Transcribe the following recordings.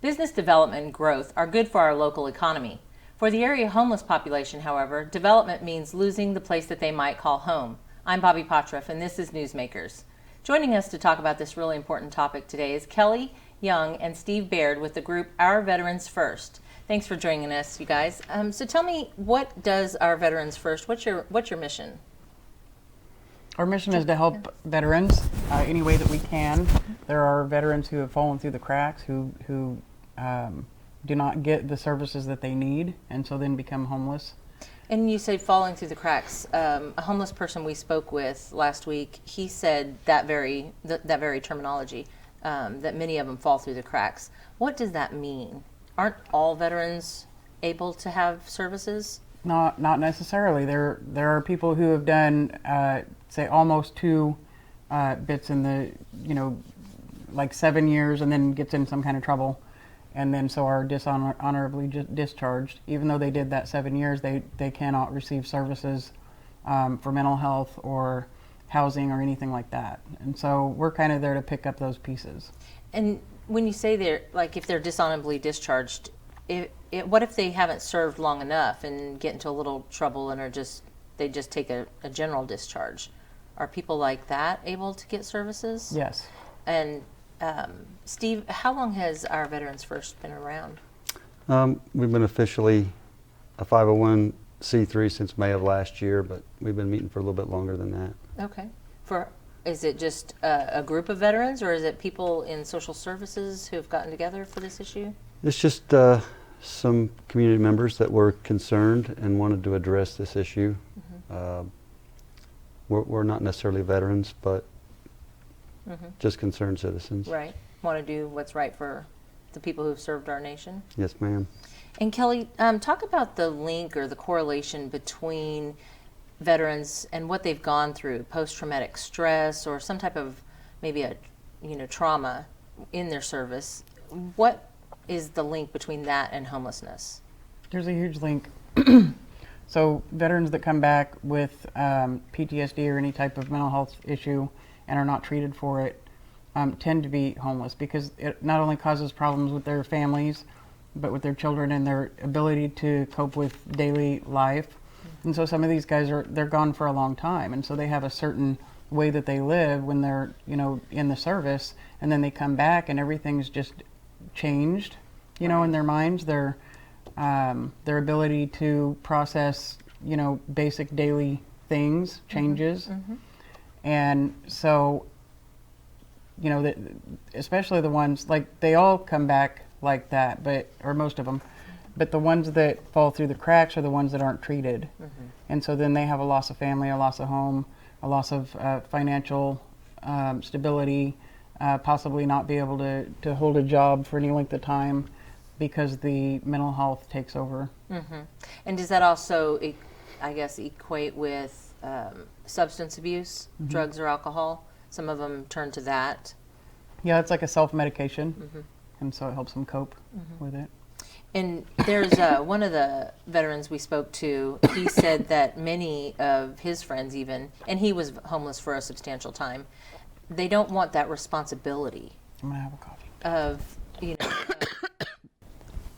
Business development and growth are good for our local economy. For the area homeless population, however, development means losing the place that they might call home. I'm Bobby Potreff, and this is Newsmakers. Joining us to talk about this really important topic today is Kelly Young and Steve Baird with the group Our Veterans First. Thanks for joining us, you guys. So tell me, what does Our Veterans First? What's your mission? Our mission is to help veterans any way that we can. There are veterans who have fallen through the cracks, who do not get the services that they need, and so then become homeless. And you say falling through the cracks. A homeless person we spoke with last week, he said that very terminology, that many of them fall through the cracks. What does that mean? Aren't all veterans able to have services? Not necessarily. There are people who have done, say, almost two bits in the, like 7 years, and then gets in some kind of trouble, and then so are dishonorably discharged. Even though they did that 7 years, they cannot receive services for mental health or housing or anything like that. And so we're kind of there to pick up those pieces. And when you say they're, like, if they're dishonorably discharged, what if they haven't served long enough and get into a little trouble and they just take a general discharge? Are people like that able to get services? Yes. And Steve, how long has Our Veterans First been around? We've been officially a 501c3 since May of last year, but we've been meeting for a little bit longer than that. Okay. Is it just a group of veterans, or is it people in social services who have gotten together for this issue? It's just some community members that were concerned and wanted to address this issue. Mm-hmm. We're not necessarily veterans, but just concerned citizens. Right. Want to do what's right for the people who've served our nation? Yes, ma'am. And Kelly, talk about the link or the correlation between veterans and what they've gone through, post-traumatic stress or some type of maybe a trauma in their service. What is the link between that and homelessness? There's a huge link. So veterans that come back with PTSD or any type of mental health issue and are not treated for it tend to be homeless, because it not only causes problems with their families, but with their children and their ability to cope with daily life. And so some of these guys they're gone for a long time, and so they have a certain way that they live when they're in the service, and then they come back and everything's just changed, in their minds. Their ability to process, basic daily things changes. Mm-hmm. And so, especially the ones, like, they all come back like that, or most of them, but the ones that fall through the cracks are the ones that aren't treated. Mm-hmm. And so then they have a loss of family, a loss of home, a loss of financial stability, possibly not be able to hold a job for any length of time, because the mental health takes over. Mm-hmm. And does that also, I guess, equate with substance abuse, mm-hmm. drugs or alcohol? Some of them turn to that. Yeah, it's like a self-medication, mm-hmm. and so it helps them cope mm-hmm. with it. And there's one of the veterans we spoke to, he said that many of his friends even, and he was homeless for a substantial time, they don't want that responsibility. I'm going to have a coffee. Of,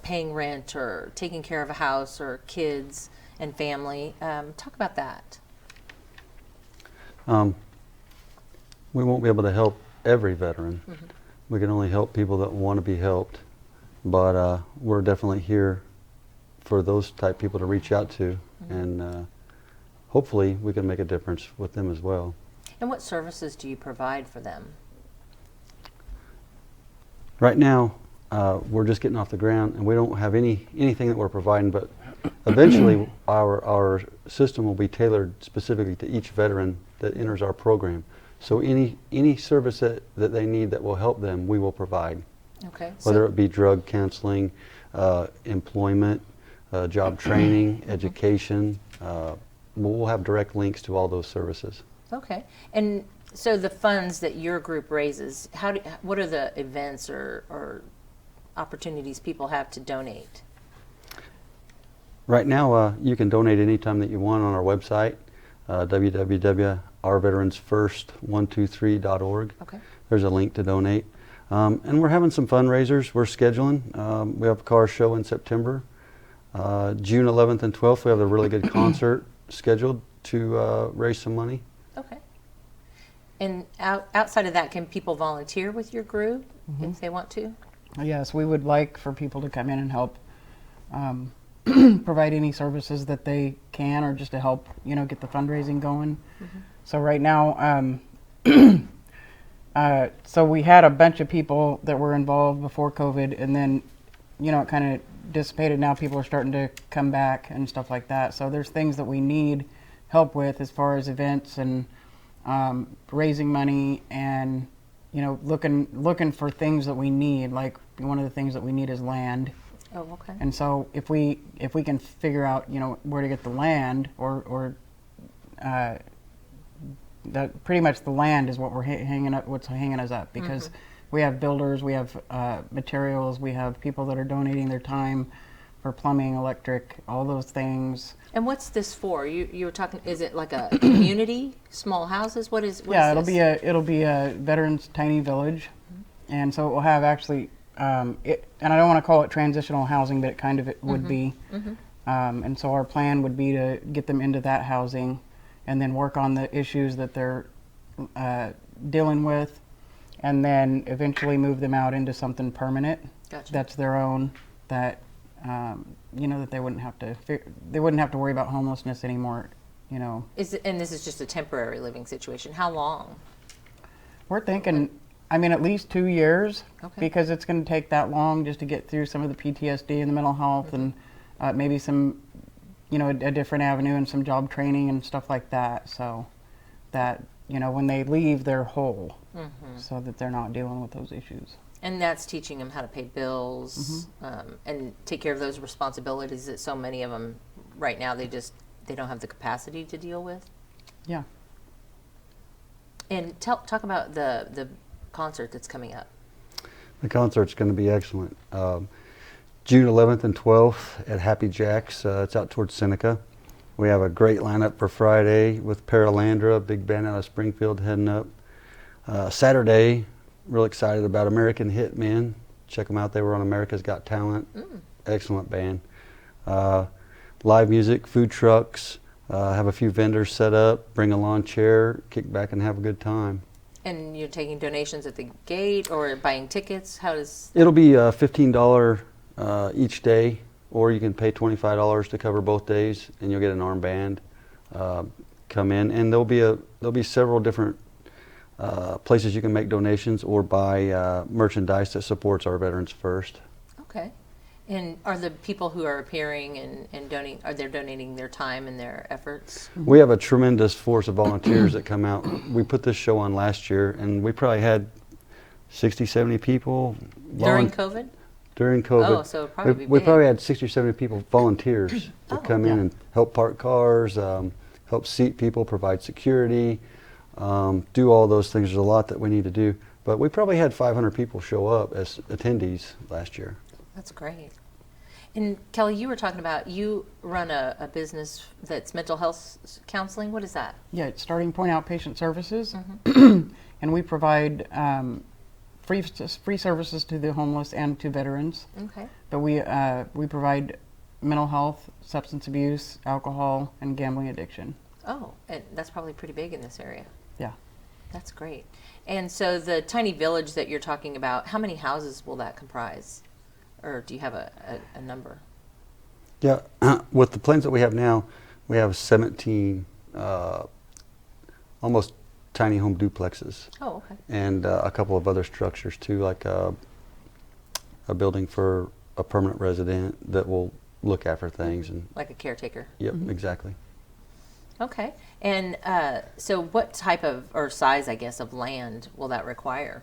paying rent or taking care of a house or kids and family. Talk about that. We won't be able to help every veteran. Mm-hmm. We can only help people that want to be helped. But we're definitely here for those type people to reach out to, mm-hmm. and hopefully we can make a difference with them as well. And what services do you provide for them? Right now, we're just getting off the ground, and we don't have anything that we're providing, but eventually our system will be tailored specifically to each veteran that enters our program. So any service that they need that will help them, we will provide. Okay. Whether it be drug counseling, employment, job training, mm-hmm. education, we'll have direct links to all those services. Okay. And so the funds that your group raises, what are the events or opportunities people have to donate? Right now, you can donate anytime that you want on our website, www.ourveteransfirst123.org. Okay. There's a link to donate. And we're having some fundraisers. We're scheduling. We have a car show in September. June 11th and 12th, we have a really good concert scheduled to raise some money. Okay. And outside of that, can people volunteer with your group if they want to? Yes, we would like for people to come in and help provide any services that they can, or just to help, get the fundraising going. So right now, so we had a bunch of people that were involved before COVID, and then, it kind of dissipated. Now people are starting to come back and stuff like that. So there's things that we need help with as far as events and raising money, and looking for things that we need. Like, one of the things that we need is land. Oh, okay. And so if we can figure out where to get the land, or that pretty much the land is what we're what's hanging us up, because we have builders, we have materials, we have people that are donating their time for plumbing, electric, all those things. And what's this for? You were talking. Is it like a community, small houses? What is it'll this? it'll be a veterans tiny village, and so it will have actually and I don't want to call it transitional housing, but it kind of would be. And so our plan would be to get them into that housing, and then work on the issues that they're dealing with, and then eventually move them out into something permanent. Gotcha. That's their own. That that they wouldn't have to worry about homelessness anymore. And this is just a temporary living situation. How long? We're thinking, at least 2 years, Okay. because it's going to take that long just to get through some of the PTSD and the mental health, and maybe some, a different avenue and some job training and stuff like that. So that, when they leave, they're whole, so that they're not dealing with those issues. And that's teaching them how to pay bills and take care of those responsibilities that so many of them right now they don't have the capacity to deal with. Yeah. And talk about the concert that's coming up. The concert's going to be excellent. June 11th and 12th at Happy Jack's. It's out towards Seneca. We have a great lineup for Friday with Paralandra, big band out of Springfield, heading up. Saturday, real excited about American Hitmen. Check them out. They were on America's Got Talent. Excellent band. Live music, food trucks, have a few vendors set up, bring a lawn chair, kick back and have a good time. And you're taking donations at the gate or buying tickets? How does... It'll be $15 each day, or you can pay $25 to cover both days, and you'll get an armband. Come in, and there'll be several different places you can make donations or buy merchandise that supports our Veterans First. Okay. And are the people who are appearing and donating, are they donating their time and their efforts? We have a tremendous force of volunteers that come out. We put this show on last year, and we probably had 60, 70 people. During COVID? During COVID. Oh, so probably we big. probably had 60 or 70 people, volunteers, to come in and help park cars, help seat people, provide security, do all those things. There's a lot that we need to do. But we probably had 500 people show up as attendees last year. That's great. And Kelly, you were talking about, you run a business that's mental health counseling. What is that? Yeah, it's Starting Point Outpatient Services, and we provide free services to the homeless and to veterans. Okay. But we provide mental health, substance abuse, alcohol, and gambling addiction. Oh, and that's probably pretty big in this area. Yeah. That's great. And so the tiny village that you're talking about, how many houses will that comprise? Or do you have a number? Yeah, with the plans that we have now, we have 17 almost tiny home duplexes. Oh, okay. And a couple of other structures too, like a building for a permanent resident that will look after things. And like a caretaker. Yep, exactly. Okay. And so what type of, or size, I guess, of land will that require?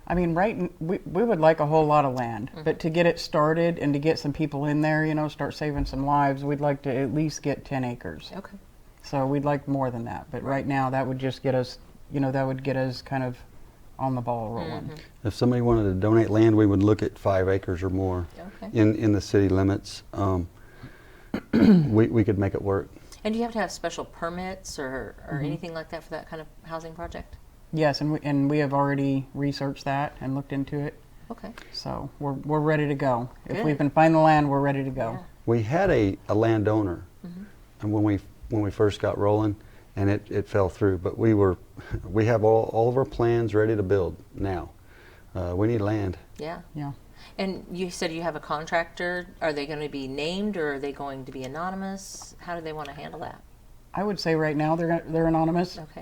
I mean, we would like a whole lot of land, but to get it started and to get some people in there, start saving some lives, we'd like to at least get 10 acres. Okay. So we'd like more than that, but right now that would just get us, that would get us kind of on the ball rolling. If somebody wanted to donate land, we would look at 5 acres or more in the city limits. We could make it work. And do you have to have special permits or anything like that for that kind of housing project? Yes, and we have already researched that and looked into it. Okay. So we're ready to go. Good. If we can find the land, we're ready to go. Yeah. We had a landowner, and when we first got rolling, and it fell through. But we have all of our plans ready to build now. We need land. Yeah. Yeah. And you said you have a contractor. Are they going to be named, or are they going to be anonymous? How do they want to handle that? I would say right now they're anonymous. Okay.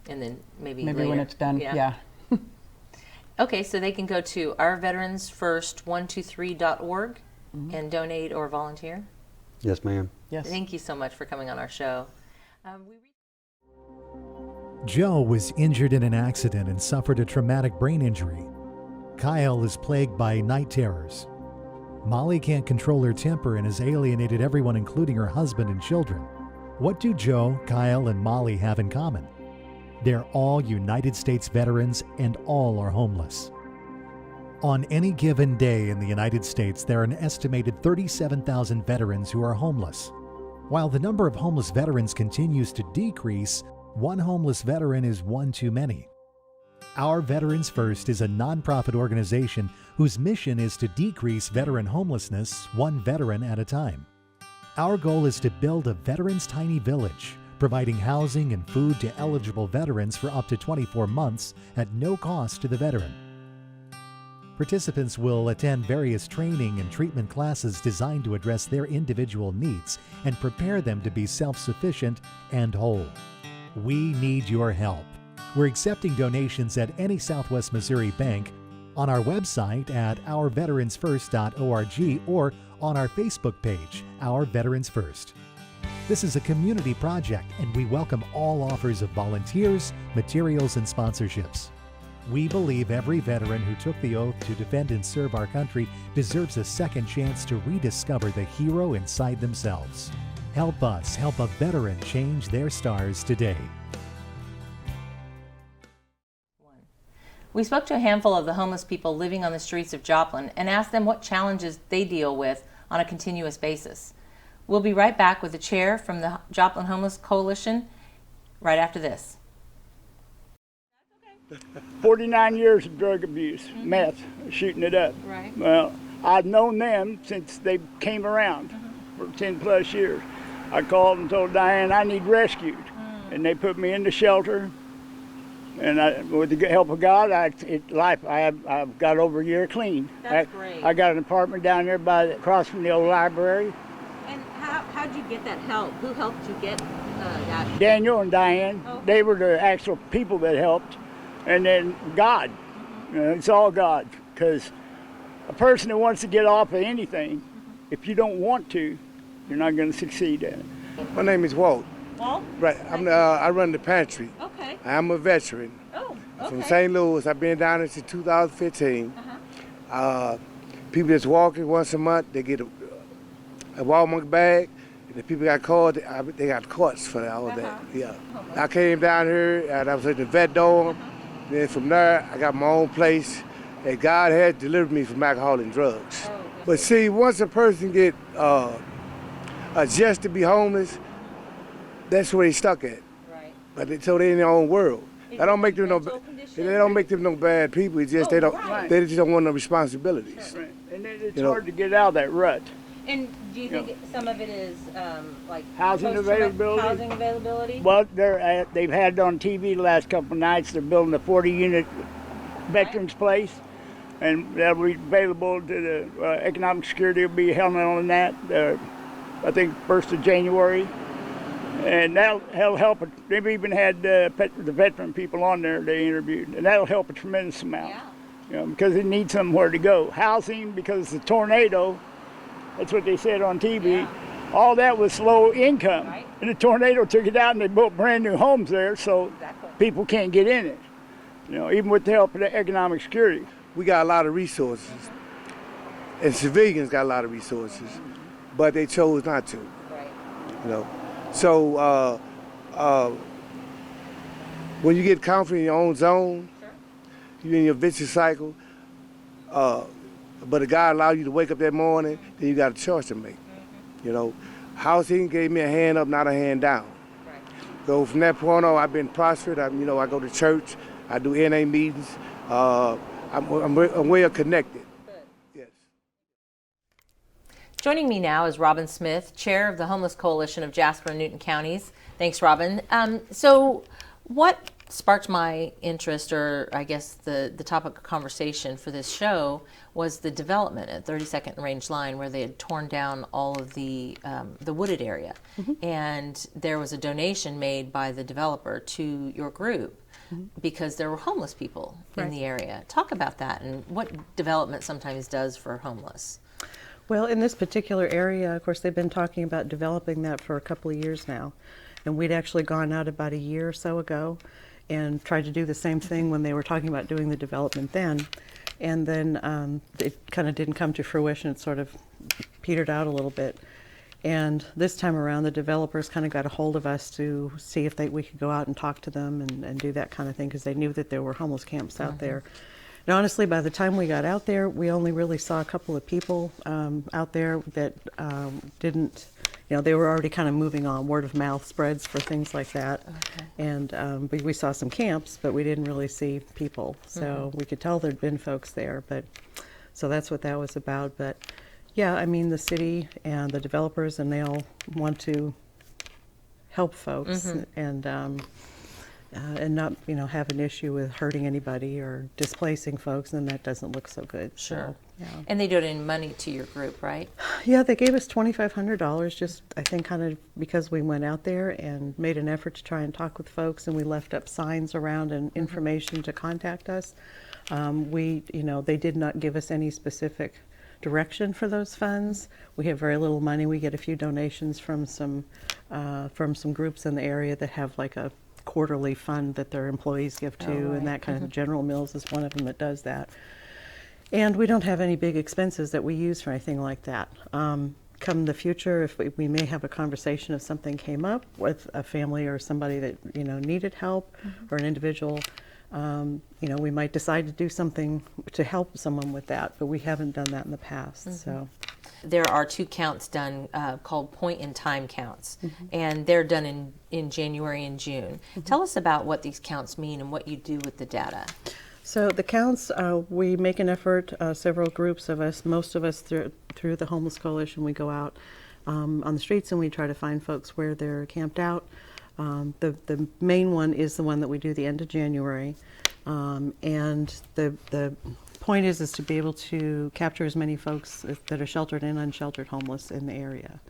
And then maybe later. when it's done. Yeah. Okay, so they can go to ourveteransfirst123.org and donate or volunteer. Yes, ma'am. Yes. Thank you so much for coming on our show. Joe was injured in an accident and suffered a traumatic brain injury. Kyle is plagued by night terrors. Molly can't control her temper and has alienated everyone, including her husband and children. What do Joe, Kyle, and Molly have in common? They're all United States veterans and all are homeless. On any given day in the United States, there are an estimated 37,000 veterans who are homeless. While the number of homeless veterans continues to decrease, one homeless veteran is one too many. Our Veterans First is a nonprofit organization whose mission is to decrease veteran homelessness one veteran at a time. Our goal is to build a veterans' tiny village, providing housing and food to eligible veterans for up to 24 months at no cost to the veteran. Participants will attend various training and treatment classes designed to address their individual needs and prepare them to be self-sufficient and whole. We need your help. We're accepting donations at any Southwest Missouri bank, on our website at ourveteransfirst.org, or on our Facebook page, Our Veterans First. This is a community project, and we welcome all offers of volunteers, materials, and sponsorships. We believe every veteran who took the oath to defend and serve our country deserves a second chance to rediscover the hero inside themselves. Help us help a veteran change their stars today. We spoke to a handful of the homeless people living on the streets of Joplin and asked them what challenges they deal with on a continuous basis. We'll be right back with the chair from the Joplin Homeless Coalition right after this. 49 years of drug abuse, meth, shooting it up. Right. Well, I've known them since they came around for 10 plus years. I called and told Diane I need rescued, and they put me in the shelter. And with the help of God, I've got over a year clean. That's great. I got an apartment down there across from the old library. And how did you get that help? Who helped you get that? Daniel and Diane, they were the actual people that helped. And then God, it's all God. Because a person that wants to get off of anything, if you don't want to, you're not going to succeed at it. My name is Walt. Walt? Right, I run the pantry. Okay. I'm a veteran. Oh, okay. From St. Louis. I've been down there since 2015. People just walking once a month. They get a Walmart bag. And the people got called. They got courts for all that. Yeah. I came down here and I was at the vet dorm. Then from there, I got my own place. And God had delivered me from alcohol and drugs. But see, once a person get adjusted to be homeless, that's where they stuck at. Right. But so they in their own world. That don't make them no. They don't make them no bad people. It's just they just don't want no responsibilities. Right. And then it's hard to get out of that rut. And do you think some of it is like Housing availability? Housing availability? Well, they've had it on TV the last couple of nights. They're building a 40-unit veterans place, and that'll be available to the Economic Security will be held on that, I think, 1st of January. And that'll help. They've even had the veteran people on there they interviewed, and that'll help a tremendous amount. Yeah. Because they need somewhere to go. Housing, because the tornado, that's what they said on TV. Yeah. All that was low income, and the tornado took it out, and they built brand new homes there, so people can't get in it. Even with the help of the Economic Security. We got a lot of resources, and civilians got a lot of resources, but they chose not to. Right. So when you get comfortable in your own zone, you're in your vicious cycle, but God allowed you to wake up that morning, then you got a choice to make. Housing gave me a hand up, not a hand down. Right. So from that point on, I've been prospered. I go to church. I do NA meetings. I'm well connected. Yes. Joining me now is Robin Smith, chair of the Homeless Coalition of Jasper and Newton Counties. Thanks, Robin. So what sparked my interest, or I guess the topic of conversation for this show, was the development at 32nd and Range Line, where they had torn down all of the wooded area. And there was a donation made by the developer to your group because there were homeless people in the area. Talk about that and what development sometimes does for homeless. Well, in this particular area, of course, they've been talking about developing that for a couple of years now. And we'd actually gone out about a year or so ago and tried to do the same thing when they were talking about doing the development then. And then it kind of didn't come to fruition. It sort of petered out a little bit. And this time around, the developers kind of got a hold of us to see if we could go out and talk to them and do that kind of thing, because they knew that there were homeless camps out there. And honestly, by the time we got out there, we only really saw a couple of people out there that didn't, they were already kind of moving on. Word of mouth spreads for things like that. And we saw some camps, but we didn't really see people. So we could tell there'd been folks there. So that's what that was about. But yeah, I mean, the city and the developers, and they all want to help folks and not, have an issue with hurting anybody or displacing folks, and that doesn't look so good. Sure. So, yeah. And they donated money to your group, right? Yeah, they gave us $2,500, just I think kind of because we went out there and made an effort to try and talk with folks, and we left up signs around and information to contact us. They did not give us any specific direction for those funds. We have very little money. We get a few donations from some groups in the area that have like a quarterly fund that their employees give to, and that kind of. General Mills is one of them that does that. And we don't have any big expenses that we use for anything like that. Come the future, if we may have a conversation if something came up with a family or somebody that needed help, or an individual, we might decide to do something to help someone with that, but we haven't done that in the past. So there are 2 counts done called point-in-time counts, and they're done in January and June. Tell us about what these counts mean and what you do with the data. So the counts, we make an effort, several groups of us, most of us through the Homeless Coalition, we go out on the streets and we try to find folks where they're camped out. The main one is the one that we do the end of January, and the point is to be able to capture as many folks that are sheltered and unsheltered homeless in the area.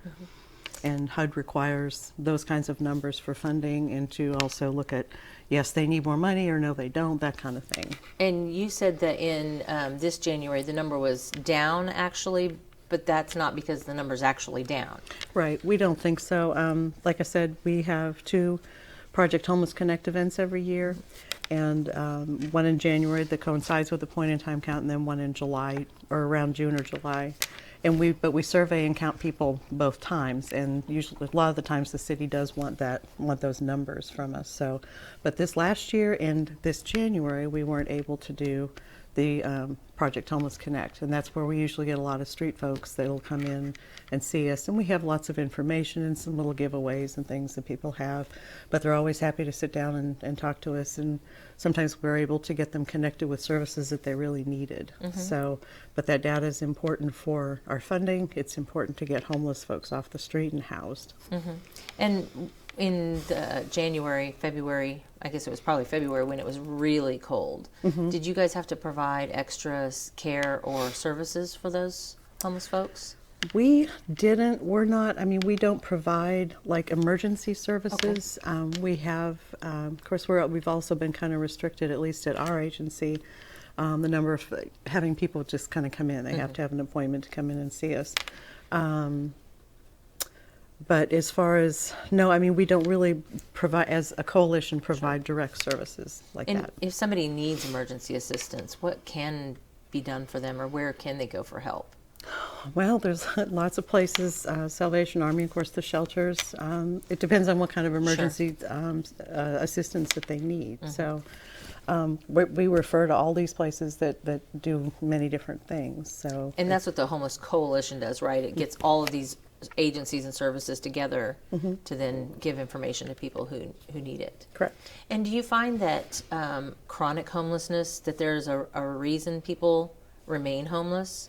And HUD requires those kinds of numbers for funding, and to also look at, yes, they need more money, or no, they don't, that kind of thing. And you said that in this January the number was down actually, but that's not because the number's actually down. Right. We don't think so. Like I said, we have 2 Project Homeless Connect events every year, and one in January that coincides with the point-in-time count, and then one in July, or around June or July. And we survey and count people both times, and usually a lot of the times the city does want those numbers from us. So, but this last year and this January we weren't able to do the Project Homeless Connect, and that's where we usually get a lot of street folks that'll come in and see us, and we have lots of information and some little giveaways and things that people have, but they're always happy to sit down and talk to us, and sometimes we're able to get them connected with services that they really needed. So, but that data is important for our funding. It's important to get homeless folks off the street and housed. And in the January, February, I guess it was probably February when it was really cold, did you guys have to provide extra care or services for those homeless folks? We didn't. We're not. I mean, we don't provide like emergency services. We have, of course, we've also been kind of restricted, at least at our agency, the number of having people just kind of come in. They have to have an appointment to come in and see us. But as far as, no, I mean, we don't really provide, as a coalition, provide direct services like that. If somebody needs emergency assistance, what can be done for them, or where can they go for help? Well, there's lots of places, Salvation Army, of course, the shelters. It depends on what kind of emergency assistance that they need. So we refer to all these places that do many different things. So, and that's what the Homeless Coalition does, right? It gets all of these agencies and services together to then give information to people who need it. Correct. And do you find that chronic homelessness, that there's a reason people remain homeless?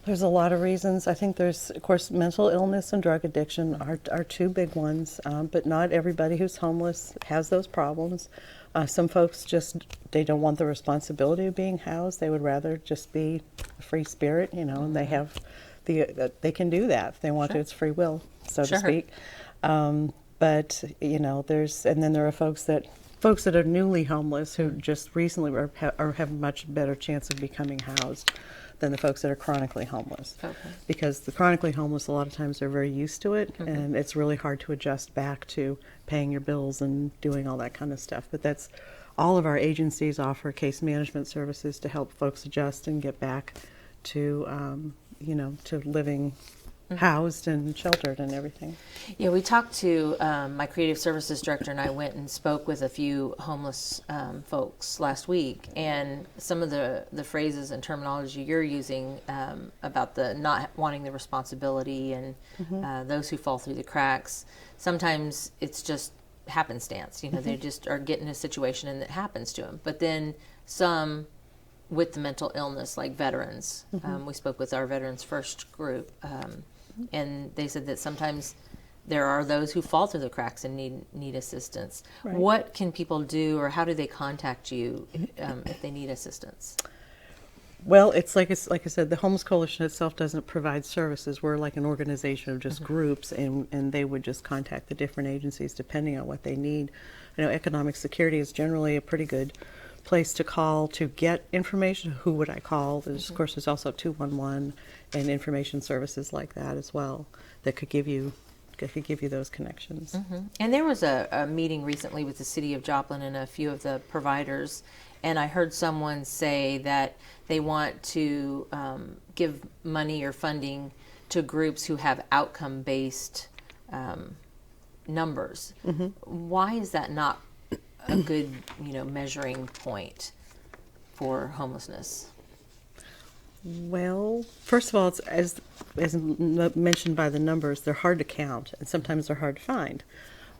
There's a lot of reasons. I think there's, of course, mental illness and drug addiction are two big ones, but not everybody who's homeless has those problems. Some folks they don't want the responsibility of being housed. They would rather just be a free spirit, and they have they can do that if they want to. It's free will, so to speak. But and then there are folks that are newly homeless who just recently have a much better chance of becoming housed than the folks that are chronically homeless. Okay. Because the chronically homeless, a lot of times, are very used to it, and it's really hard to adjust back to paying your bills and doing all that kind of stuff. But that's all of our agencies offer case management services to help folks adjust and get back to, to living housed and sheltered and everything. Yeah, we talked to my creative services director, and I went and spoke with a few homeless folks last week, and some of the phrases and terminology you're using about the not wanting the responsibility and those who fall through the cracks, sometimes it's just happenstance. They just are getting a situation and it happens to them. But then some with the mental illness, like veterans, we spoke with our Veterans First group, and they said that sometimes there are those who fall through the cracks and need assistance. Right. What can people do, or how do they contact you if they need assistance? Well, it's like I said, the Homeless Coalition itself doesn't provide services. We're like an organization of just groups, and they would just contact the different agencies depending on what they need. Economic Security is generally a pretty good place to call to get information. Who would I call? Of course, there's also 211 and information services like that as well that could give you those connections. And there was a meeting recently with the city of Joplin and a few of the providers, and I heard someone say that they want to give money or funding to groups who have outcome-based numbers. Why is that not a good, measuring point for homelessness? Well, first of all, it's, as mentioned by the numbers, they're hard to count, and sometimes they're hard to find.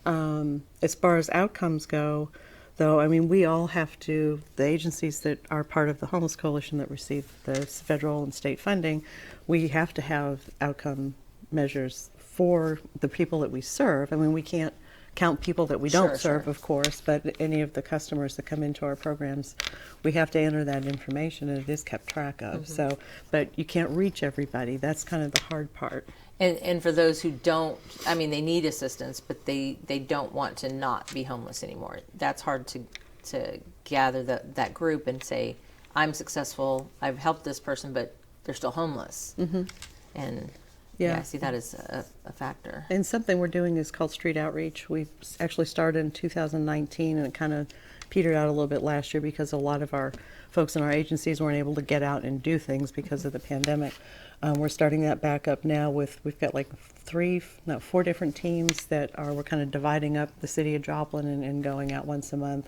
As far as outcomes go, though, we all have to, the agencies that are part of the Homeless Coalition that receive the federal and state funding, we have to have outcome measures for the people that we serve. We can't count people that we don't serve, of course, but any of the customers that come into our programs, we have to enter that information, and it is kept track of. So, but you can't reach everybody. That's kind of the hard part. And for those who don't, they need assistance, but they don't want to not be homeless anymore. That's hard to gather that group and say, I'm successful, I've helped this person, but they're still homeless. And I see that as a factor. And something we're doing is called street outreach. We actually started in 2019, and it kind of petered out a little bit last year because a lot of our folks in our agencies weren't able to get out and do things because of the pandemic. We're starting that back up now we've got like 4 different teams that we're kind of dividing up the city of Joplin and going out once a month,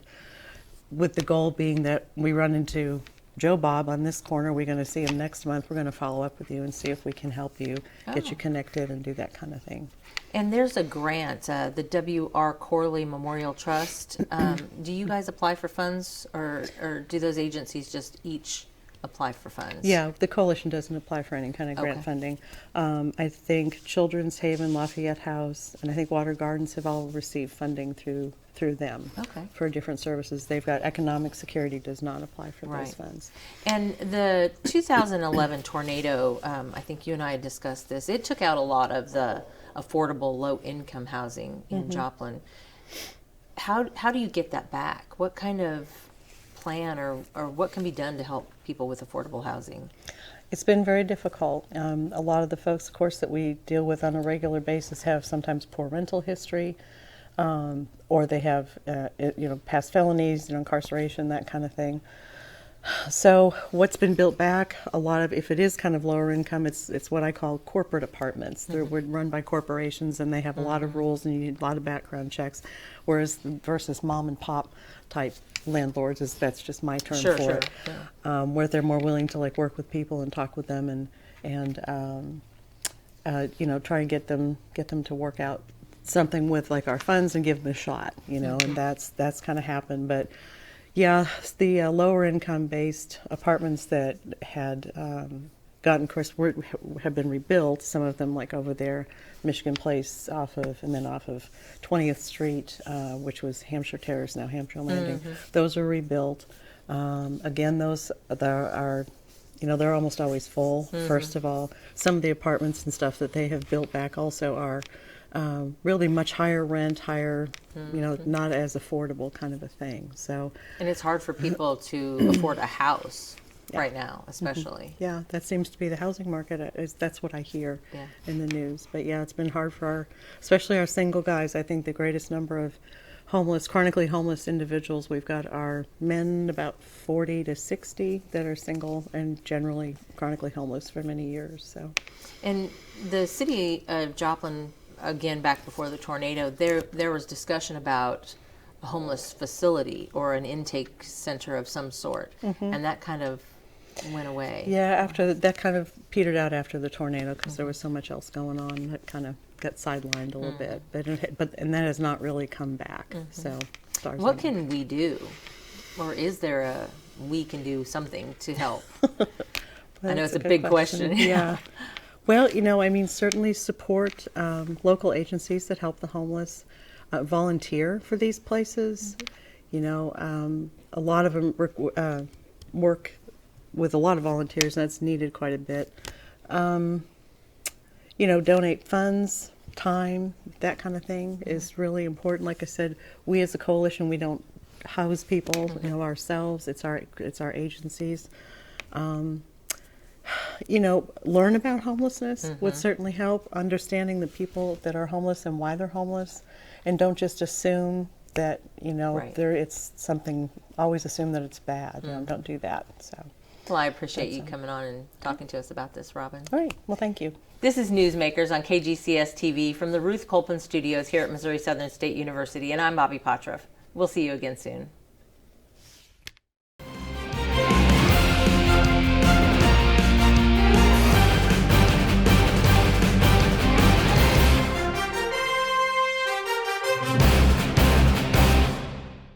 with the goal being that we run into Joe Bob on this corner. We're going to see him next month. We're going to follow up with you and see if we can help you, get you connected and do that kind of thing. And there's a grant, the W.R. Corley Memorial Trust. Do you guys apply for funds, or do those agencies just each apply for funds? Yeah, the coalition doesn't apply for any kind of grant funding. I think Children's Haven, Lafayette House, and I think Water Gardens have all received funding through them for different services. They've got Economic Security does not apply for those funds. And the 2011 tornado, I think you and I had discussed this, it took out a lot of the affordable low-income housing in Joplin. How do you get that back? What kind of plan or what can be done to help people with affordable housing? It's been very difficult. A lot of the folks, of course, that we deal with on a regular basis have sometimes poor rental history, or they have past felonies, incarceration, that kind of thing. So what's been built back, a lot of, if it is kind of lower income, it's what I call corporate apartments. They're run by corporations, and they have a lot of rules, and you need a lot of background checks, whereas versus mom and pop type landlords, that's just my term for it, where they're more willing to work with people and talk with them and try and get them to work out something with like our funds and give them a shot, and that's kind of happened. But yeah, the lower income based apartments that had gotten, of course, have been rebuilt. Some of them, like over there, Michigan Place and then off of 20th Street, which was Hampshire Terrace, now Hampshire Landing. Those are rebuilt. Again, those are, they're almost always full. First of all, some of the apartments and stuff that they have built back also are really much higher rent, higher, not as affordable kind of a thing. So, and it's hard for people to afford a house right now, especially. Yeah, that seems to be the housing market. That's what I hear in the news. But yeah, it's been hard for especially our single guys. I think the greatest number of chronically homeless individuals we've got are men about 40 to 60 that are single and generally chronically homeless for many years. So, and the city of Joplin, again, back before the tornado, there was discussion about a homeless facility or an intake center of some sort, and that kind of went away. Yeah, after that kind of petered out after the tornado because there was so much else going on that kind of got sidelined a little bit, but that has not really come back. So, what can we do, or is there we can do something to help? I know it's a big question. Yeah. Well, certainly support local agencies that help the homeless, volunteer for these places. A lot of them work with a lot of volunteers, and that's needed quite a bit. Donate funds, time, that kind of thing is really important. Like I said, we as a coalition, we don't house people, ourselves. It's our agencies. Learn about homelessness would certainly help. Understanding the people that are homeless and why they're homeless, and don't just assume that it's something. Always assume that it's bad. Don't do that. So. Well, I appreciate you coming on and talking to us about this, Robin. All right. Well, thank you. This is Newsmakers on KGCS TV from the Ruth Colpin Studios here at Missouri Southern State University, and I'm Bobby Potroff. We'll see you again soon.